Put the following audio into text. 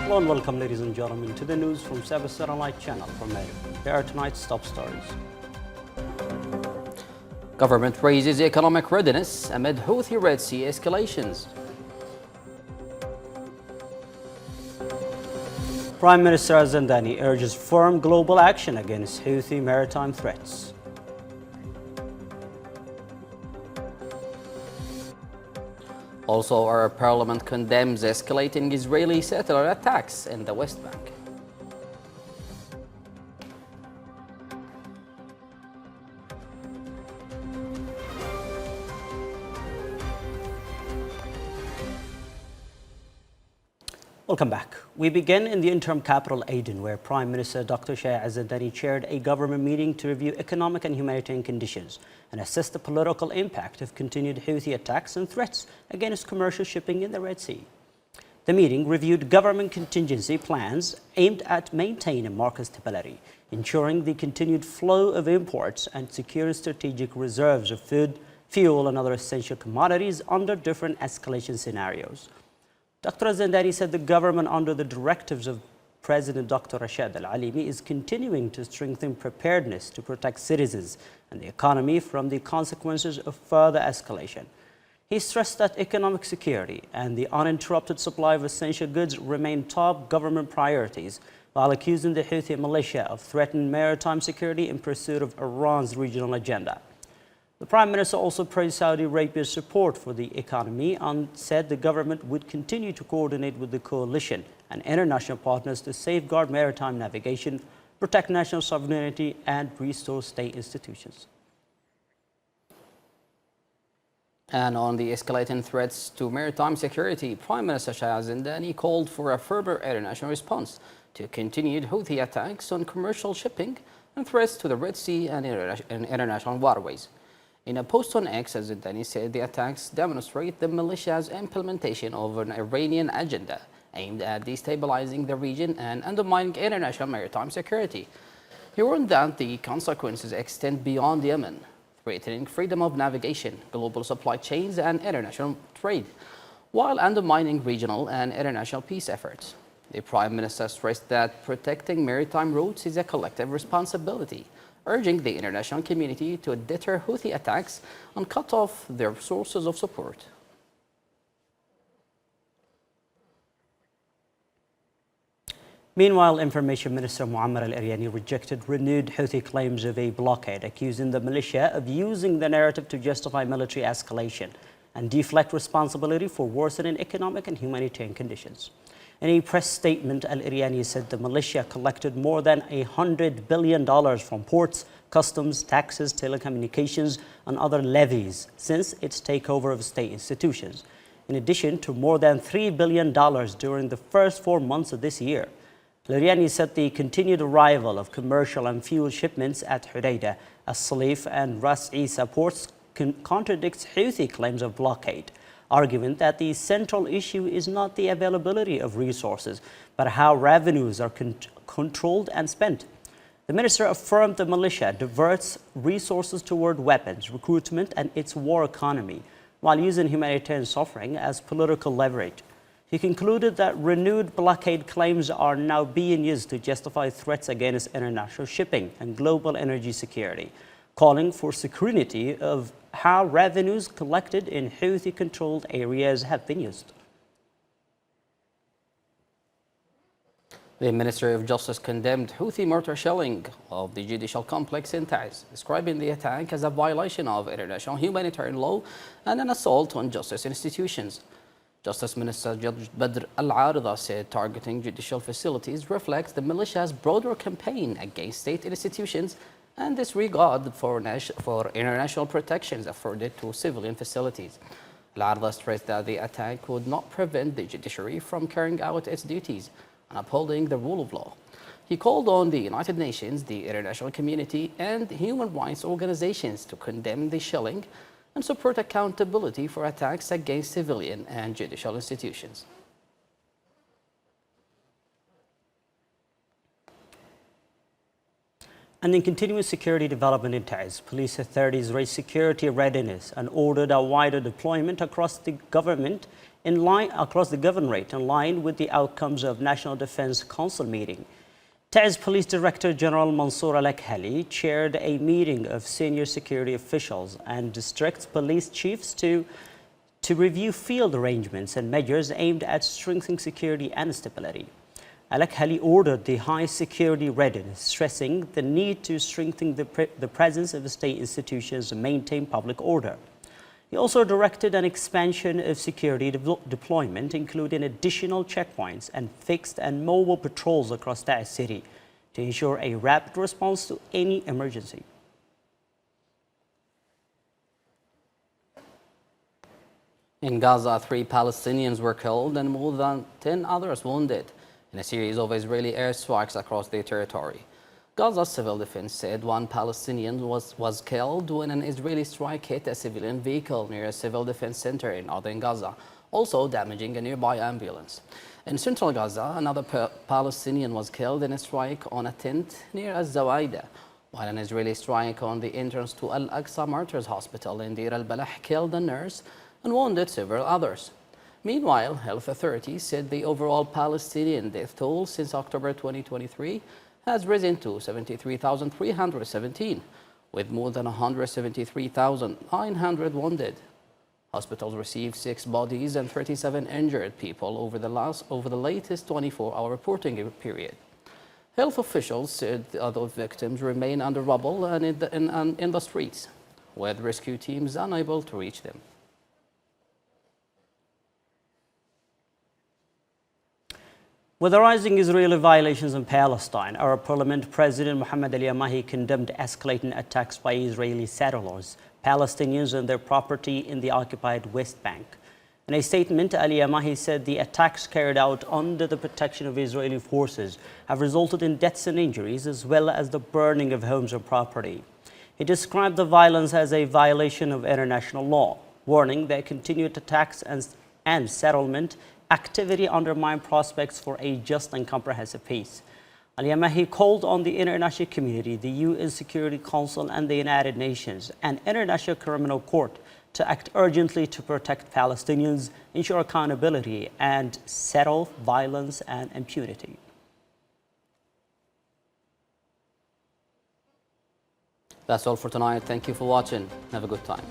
Hello and welcome, ladies and gentlemen, to the news from SABA Satellite Channel from Cairo. Here are tonight's top stories. Government raises economic readiness amid Houthi Red Sea escalations. Prime Minister Zandani urges firm global action against Houthi maritime threats. Also, our parliament condemns escalating Israeli settler attacks in the West Bank. Welcome back. We begin in the interim capital Aden, where Prime Minister Dr. Shaya Zandani chaired a government meeting to review economic and humanitarian conditions and assess the political impact of continued Houthi attacks and threats against commercial shipping in the Red Sea. The meeting reviewed government contingency plans aimed at maintaining market stability, ensuring the continued flow of imports and securing strategic reserves of food, fuel and other essential commodities under different escalation scenarios. Dr. Zandani said the government, under the directives of President Dr. Rashad Al-Alimi, is continuing to strengthen preparedness to protect citizens and the economy from the consequences of further escalation. He stressed that economic security and the uninterrupted supply of essential goods remain top government priorities, while accusing the Houthi militia of threatening maritime security in pursuit of Iran's regional agenda. The Prime Minister also praised Saudi Arabia's support for the economy and said the government would continue to coordinate with the coalition and international partners to safeguard maritime navigation, protect national sovereignty and restore state institutions. And on the escalating threats to maritime security, Prime Minister Shaya Zandani called for a firmer international response to continued Houthi attacks on commercial shipping and threats to the Red Sea and international waterways. In a post on X, Zandani said the attacks demonstrate the militia's implementation of an Iranian agenda aimed at destabilizing the region and undermining international maritime security. He warned that the consequences extend beyond Yemen, threatening freedom of navigation, global supply chains and international trade, while undermining regional and international peace efforts. The Prime Minister stressed that protecting maritime routes is a collective responsibility, urging the international community to deter Houthi attacks and cut off their sources of support. Meanwhile, Information Minister Muammar al-Eryani rejected renewed Houthi claims of a blockade, accusing the militia of using the narrative to justify military escalation and deflect responsibility for worsening economic and humanitarian conditions. In a press statement, al-Eryani said the militia collected more than $100 billion from ports, customs, taxes, telecommunications, and other levies since its takeover of state institutions, in addition to more than $3 billion during the first 4 months of this year. Al-Eryani said the continued arrival of commercial and fuel shipments at Hudaydah, As-Salif, and Ras Isa ports contradicts Houthi claims of blockade, arguing that the central issue is not the availability of resources, but how revenues are controlled and spent. The minister affirmed the militia diverts resources toward weapons, recruitment, and its war economy, while using humanitarian suffering as political leverage. He concluded that renewed blockade claims are now being used to justify threats against international shipping and global energy security, calling for scrutiny of how revenues collected in Houthi-controlled areas have been used. The Ministry of Justice condemned Houthi mortar shelling of the judicial complex in Taiz, describing the attack as a violation of international humanitarian law and an assault on justice institutions. Justice Minister Judge Badr Al-Arida said targeting judicial facilities reflects the militia's broader campaign against state institutions and disregard for international protections afforded to civilian facilities. Al-Arida stressed that the attack would not prevent the judiciary from carrying out its duties and upholding the rule of law. He called on the United Nations, the international community, and human rights organizations to condemn the shelling and support accountability for attacks against civilian and judicial institutions. And in continuous security development in Taiz, police authorities raised security readiness and ordered a wider deployment across the governorate in line with the outcomes of National Defense Council meeting. Taiz Police Director General Mansour Al-Akhali chaired a meeting of senior security officials and district police chiefs to review field arrangements and measures aimed at strengthening security and stability. Al-Akhali ordered the high security readiness, stressing the need to strengthen the presence of state institutions and maintain public order. He also directed an expansion of security deployment, including additional checkpoints and fixed and mobile patrols across Taiz city to ensure a rapid response to any emergency. In Gaza, 3 Palestinians were killed and more than 10 others wounded in a series of Israeli airstrikes across their territory. Gaza Civil Defense said 1 Palestinian was killed when an Israeli strike hit a civilian vehicle near a civil defense center in northern Gaza, also damaging a nearby ambulance. In central Gaza, another Palestinian was killed in a strike on a tent near Az-Zawaida, while an Israeli strike on the entrance to Al-Aqsa Martyrs Hospital in Deir al-Balah killed a nurse and wounded several others. Meanwhile, health authorities said the overall Palestinian death toll since October 2023 has risen to 73,317, with more than 173,900 wounded. Hospitals received 6 bodies and 37 injured people over the latest 24-hour reporting period. Health officials said the other victims remain under rubble and in the streets, with rescue teams unable to reach them. With the rising Israeli violations in Palestine, Arab Parliament President Mohammed Al-Yamahi condemned escalating attacks by Israeli settlers, Palestinians and their property in the occupied West Bank. In a statement, Al-Yamahi said the attacks carried out under the protection of Israeli forces have resulted in deaths and injuries, as well as the burning of homes and property. He described the violence as a violation of international law, warning that continued attacks and settlement activity undermine prospects for a just and comprehensive peace. Al-Yamahi called on the international community, the UN Security Council and the United Nations and International Criminal Court to act urgently to protect Palestinians, ensure accountability and settle violence and impunity. That's all for tonight. Thank you for watching. Have a good time.